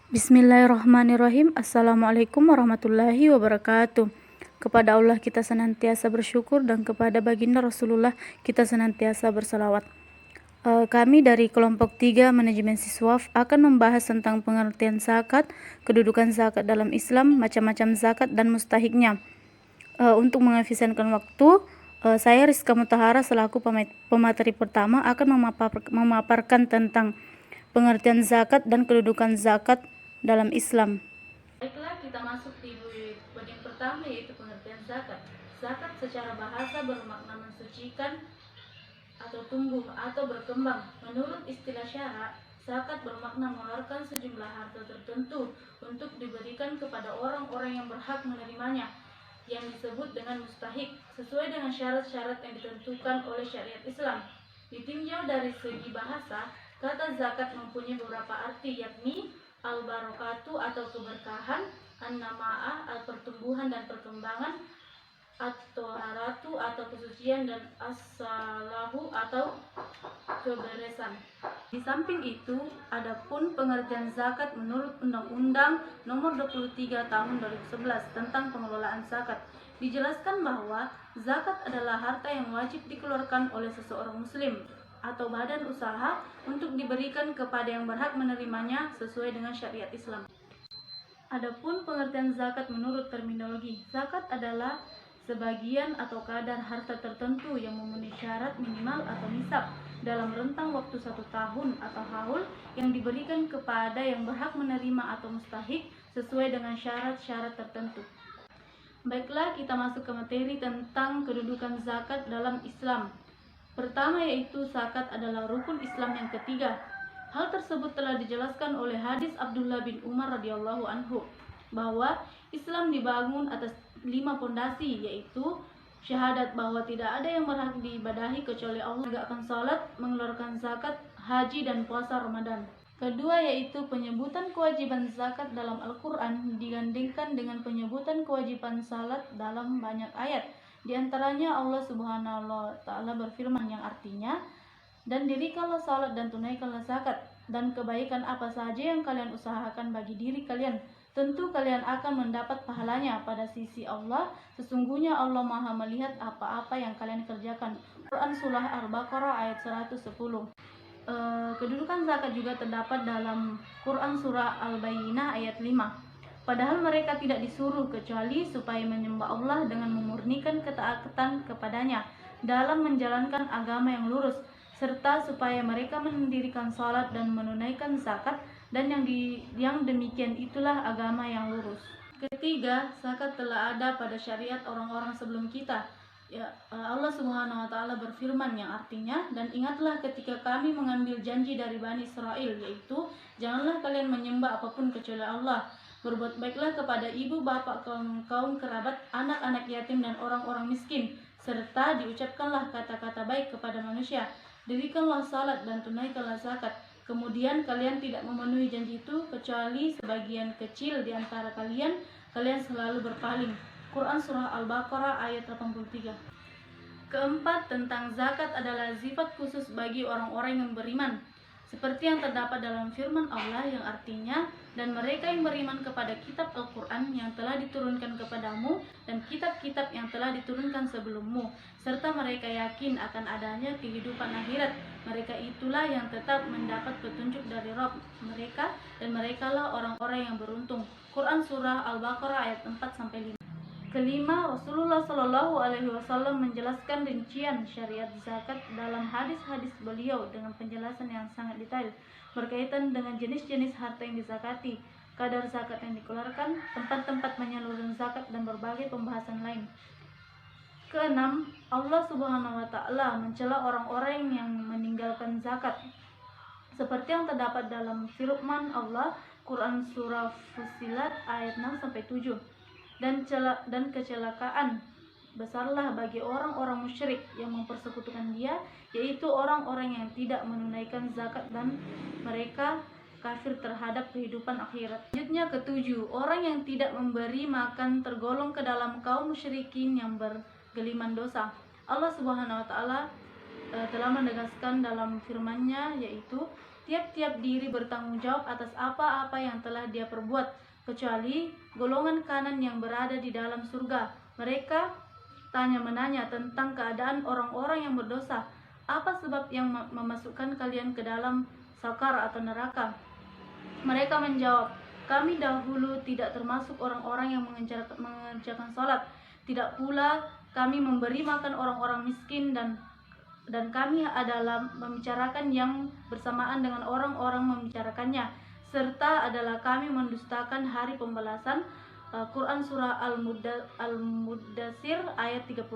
Bismillahirrahmanirrahim. Assalamualaikum warahmatullahi wabarakatuh. Kepada Allah kita senantiasa bersyukur dan kepada baginda Rasulullah kita senantiasa bersalawat. Kami dari kelompok 3 manajemen siswa akan membahas tentang pengertian zakat, kedudukan zakat dalam Islam, macam-macam zakat dan mustahiknya. Untuk mengefisienkan waktu, saya Rizka Mutahara selaku pemateri pertama akan memaparkan tentang pengertian zakat dan kedudukan zakat dalam Islam. Baiklah, kita masuk di bagian pertama, yaitu pengertian zakat. Zakat secara bahasa bermakna mensucikan atau tumbuh atau berkembang. Menurut istilah syara, zakat bermakna mengeluarkan sejumlah harta tertentu untuk diberikan kepada orang-orang yang berhak menerimanya, yang disebut dengan mustahik, sesuai dengan syarat-syarat yang ditentukan oleh syariat Islam. Ditinjau dari segi bahasa, kata zakat mempunyai beberapa arti, yakni al-barakatu atau keberkahan, an-nama'ah al-pertumbuhan dan perkembangan, at-toharatu atau kesucian, dan as-salahu atau keberesan. Di samping itu, adapun pengertian zakat menurut Undang-Undang Nomor 23 Tahun 2011 tentang pengelolaan zakat, dijelaskan bahwa zakat adalah harta yang wajib dikeluarkan oleh seseorang muslim atau badan usaha untuk diberikan kepada yang berhak menerimanya sesuai dengan syariat Islam. Adapun pengertian zakat menurut terminologi, zakat adalah sebagian atau kadar harta tertentu yang memenuhi syarat minimal atau nisab dalam rentang waktu 1 tahun atau haul yang diberikan kepada yang berhak menerima atau mustahik sesuai dengan syarat-syarat tertentu. Baiklah, kita masuk ke materi tentang kedudukan zakat dalam Islam. Pertama, yaitu zakat adalah rukun Islam yang ketiga. Hal tersebut telah dijelaskan oleh hadis Abdullah bin Umar radhiyallahu anhu bahwa Islam dibangun atas 5 pondasi, yaitu syahadat bahwa tidak ada yang berhak diibadahi kecuali Allah, menegakkan salat, mengeluarkan zakat, haji dan puasa Ramadan. Kedua, yaitu penyebutan kewajiban zakat dalam Al-Quran digandingkan dengan penyebutan kewajiban salat dalam banyak ayat. Di antaranya Allah Subhanahu wa Ta'ala berfirman yang artinya, "Dan dirikanlah salat dan tunaikanlah zakat, dan kebaikan apa saja yang kalian usahakan bagi diri kalian, tentu kalian akan mendapat pahalanya pada sisi Allah. Sesungguhnya Allah Maha melihat apa-apa yang kalian kerjakan." Quran Surah Al-Baqarah ayat 110. Kedudukan zakat juga terdapat dalam Quran Surah Al-Bayyinah ayat 5. Padahal mereka tidak disuruh kecuali supaya menyembah Allah dengan memurnikan ketaatan kepadanya dalam menjalankan agama yang lurus, serta supaya mereka mendirikan salat dan menunaikan zakat, dan yang demikian itulah agama yang lurus. Ketiga, zakat telah ada pada syariat orang-orang sebelum kita. Allah Subhanahu wa Ta'ala berfirman yang artinya, "Dan ingatlah ketika kami mengambil janji dari Bani Israel, yaitu janganlah kalian menyembah apapun kecuali Allah. Berbuat baiklah kepada ibu bapak, kaum kerabat, anak-anak yatim dan orang-orang miskin, serta diucapkanlah kata-kata baik kepada manusia. Dirikanlah salat dan tunaikanlah zakat. Kemudian kalian tidak memenuhi janji itu kecuali sebagian kecil di antara kalian selalu berpaling." Quran Surah Al-Baqarah ayat 83. Keempat, tentang zakat adalah sifat khusus bagi orang-orang yang beriman, seperti yang terdapat dalam firman Allah yang artinya, "Dan mereka yang beriman kepada kitab Al-Quran yang telah diturunkan kepadamu dan kitab-kitab yang telah diturunkan sebelummu, serta mereka yakin akan adanya kehidupan akhirat, mereka itulah yang tetap mendapat petunjuk dari Rabb mereka, dan merekalah orang-orang yang beruntung." Quran Surah Al-Baqarah ayat 4-5. Kelima, Rasulullah Shallallahu Alaihi Wasallam menjelaskan rincian syariat zakat dalam hadis-hadis beliau dengan penjelasan yang sangat detail berkaitan dengan jenis-jenis harta yang dizakati, kadar zakat yang dikeluarkan, tempat-tempat penyaluran zakat, dan berbagai pembahasan lain. Keenam, Allah Subhanahu wa Ta'ala mencela orang-orang yang meninggalkan zakat, seperti yang terdapat dalam firman Allah Quran Surah Fussilat ayat 6-7. Dan kecelakaan besarlah bagi orang-orang musyrik yang mempersekutukan Dia, yaitu orang-orang yang tidak menunaikan zakat dan mereka kafir terhadap kehidupan akhirat. Selanjutnya, ketujuh, orang yang tidak memberi makan tergolong ke dalam kaum musyrikin yang bergeliman dosa. Allah Subhanahu wa Ta'ala telah menegaskan dalam firman-Nya, yaitu, tiap-tiap diri bertanggung jawab atas apa-apa yang telah dia perbuat, kecuali golongan kanan yang berada di dalam surga. Mereka tanya-menanya tentang keadaan orang-orang yang berdosa. Apa sebab yang memasukkan kalian ke dalam sakar atau neraka? Mereka menjawab, kami dahulu tidak termasuk orang-orang yang mengerjakan sholat. Tidak pula kami memberi makan orang-orang miskin, dan kami adalah membicarakan yang bersamaan dengan orang-orang membicarakannya, serta adalah kami mendustakan hari pembalasan. Quran Surah Al-Mudassir ayat 38-46.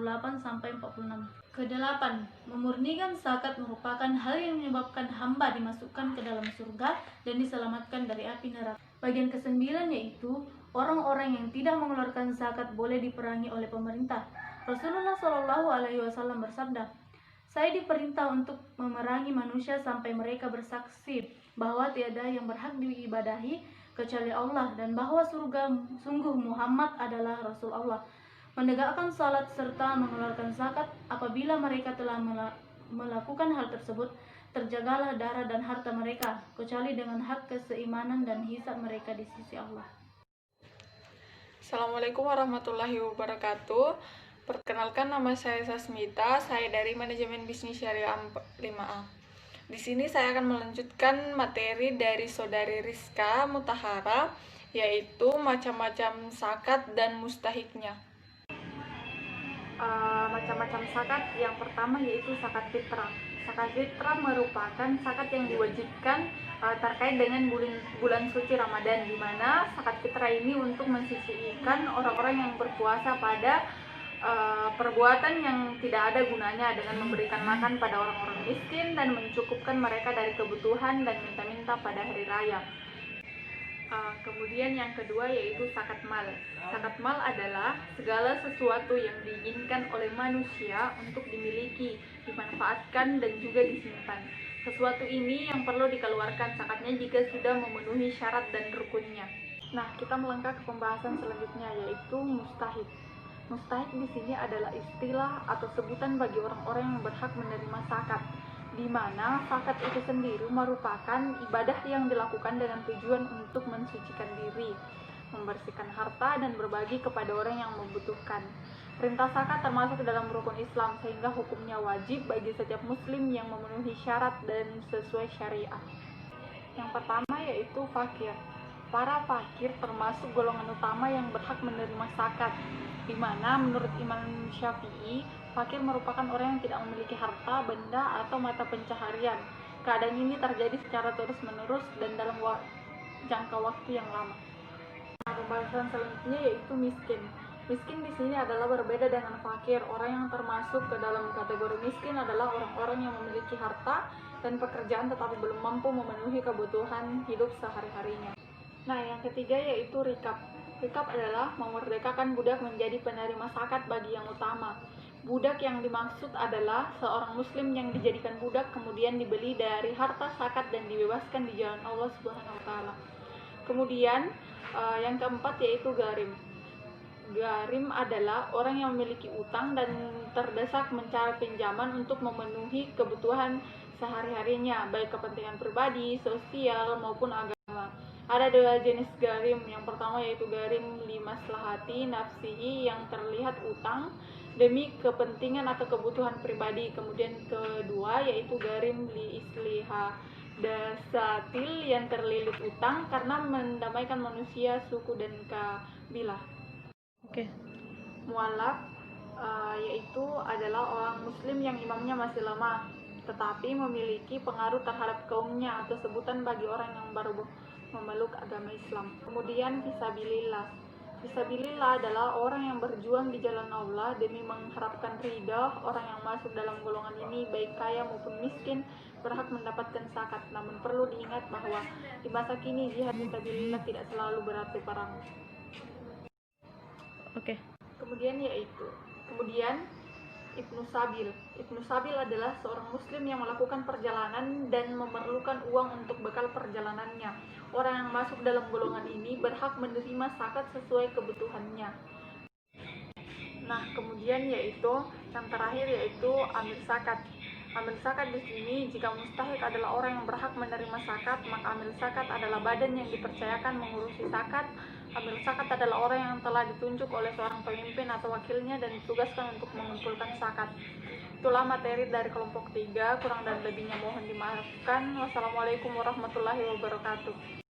Kedelapan, memurnikan zakat merupakan hal yang menyebabkan hamba dimasukkan ke dalam surga dan diselamatkan dari api neraka. Bagian ke-9 yaitu orang-orang yang tidak mengeluarkan zakat boleh diperangi oleh pemerintah. Rasulullah SAW bersabda, saya diperintah untuk memerangi manusia sampai mereka bersaksi bahwa tiada yang berhak diibadahi kecuali Allah dan bahwa sungguh Muhammad adalah Rasul Allah. Menegakkan salat serta mengeluarkan zakat. Apabila mereka telah melakukan hal tersebut, terjagalah darah dan harta mereka, kecuali dengan hak keseimanan dan hisab mereka di sisi Allah. Assalamualaikum warahmatullahi wabarakatuh. Perkenalkan, nama saya Sasmita, saya dari Manajemen Bisnis Syariah 5A. Di sini saya akan melanjutkan materi dari Saudari Rizka Mutahara, yaitu macam-macam zakat dan mustahiknya. Macam-macam zakat, yang pertama yaitu zakat fitrah. Zakat fitrah merupakan zakat yang diwajibkan terkait dengan bulan suci Ramadan, di mana zakat fitrah ini untuk mensisihkan orang-orang yang berpuasa pada perbuatan yang tidak ada gunanya dengan memberikan makan pada orang-orang miskin dan mencukupkan mereka dari kebutuhan dan minta-minta pada hari raya. Kemudian yang kedua yaitu zakat mal. Zakat mal adalah segala sesuatu yang diinginkan oleh manusia untuk dimiliki, dimanfaatkan, dan juga disimpan. Sesuatu ini yang perlu dikeluarkan zakatnya jika sudah memenuhi syarat dan rukunnya. Nah, kita melangkah ke pembahasan selanjutnya yaitu mustahik. Mustahik di sini adalah istilah atau sebutan bagi orang-orang yang berhak menerima zakat, di mana zakat itu sendiri merupakan ibadah yang dilakukan dengan tujuan untuk mensucikan diri, membersihkan harta, dan berbagi kepada orang yang membutuhkan. Perintah zakat termasuk dalam rukun Islam, sehingga hukumnya wajib bagi setiap muslim yang memenuhi syarat dan sesuai syariah. Yang pertama yaitu fakir. Para fakir termasuk golongan utama yang berhak menerima zakat, di mana menurut Imam Syafi'i, fakir merupakan orang yang tidak memiliki harta, benda, atau mata pencaharian. Keadaan ini terjadi secara terus-menerus dan dalam jangka waktu yang lama. Nah, pembahasan selanjutnya yaitu miskin. Miskin di sini adalah berbeda dengan fakir. Orang yang termasuk ke dalam kategori miskin adalah orang-orang yang memiliki harta dan pekerjaan tetapi belum mampu memenuhi kebutuhan hidup sehari-harinya. Nah, yang ketiga yaitu rikab. Rikab adalah memerdekakan budak menjadi penerima zakat bagi yang utama. Budak yang dimaksud adalah seorang muslim yang dijadikan budak kemudian dibeli dari harta zakat dan dibebaskan di jalan Allah Subhanahu wa taala. Kemudian yang keempat yaitu garim. Garim adalah orang yang memiliki utang dan terdesak mencari pinjaman untuk memenuhi kebutuhan sehari-harinya, baik kepentingan pribadi, sosial, maupun agama. Ada dua jenis garim. Yang pertama yaitu garim limaslahati nafsihi, yang terlihat utang demi kepentingan atau kebutuhan pribadi. Kemudian kedua yaitu garim li isliha dasatil, yang terlilit utang karena mendamaikan manusia, suku, dan kabilah. Mualaf yaitu adalah orang muslim yang imamnya masih lemah tetapi memiliki pengaruh terhadap kaumnya, atau sebutan bagi orang yang baru memeluk agama Islam. Kemudian fisabilillah. Fisabilillah adalah orang yang berjuang di jalan Allah demi mengharapkan ridha. Orang yang masuk dalam golongan ini, baik kaya maupun miskin, berhak mendapatkan zakat. Namun perlu diingat bahwa di masa kini jihad fisabilillah tidak selalu berarti perang. Kemudian Ibnu Sabil. Ibnu Sabil adalah seorang muslim yang melakukan perjalanan dan memerlukan uang untuk bekal perjalanannya. Orang yang masuk dalam golongan ini berhak menerima zakat sesuai kebutuhannya. Nah, kemudian yaitu yang terakhir yaitu amir zakat. Amil zakat di sini, jika mustahik adalah orang yang berhak menerima zakat, maka amil zakat adalah badan yang dipercayakan mengurusi zakat. Amil zakat adalah orang yang telah ditunjuk oleh seorang pemimpin atau wakilnya dan ditugaskan untuk mengumpulkan zakat. Itulah materi dari kelompok 3, kurang dan lebihnya mohon dimaafkan. Wassalamualaikum warahmatullahi wabarakatuh.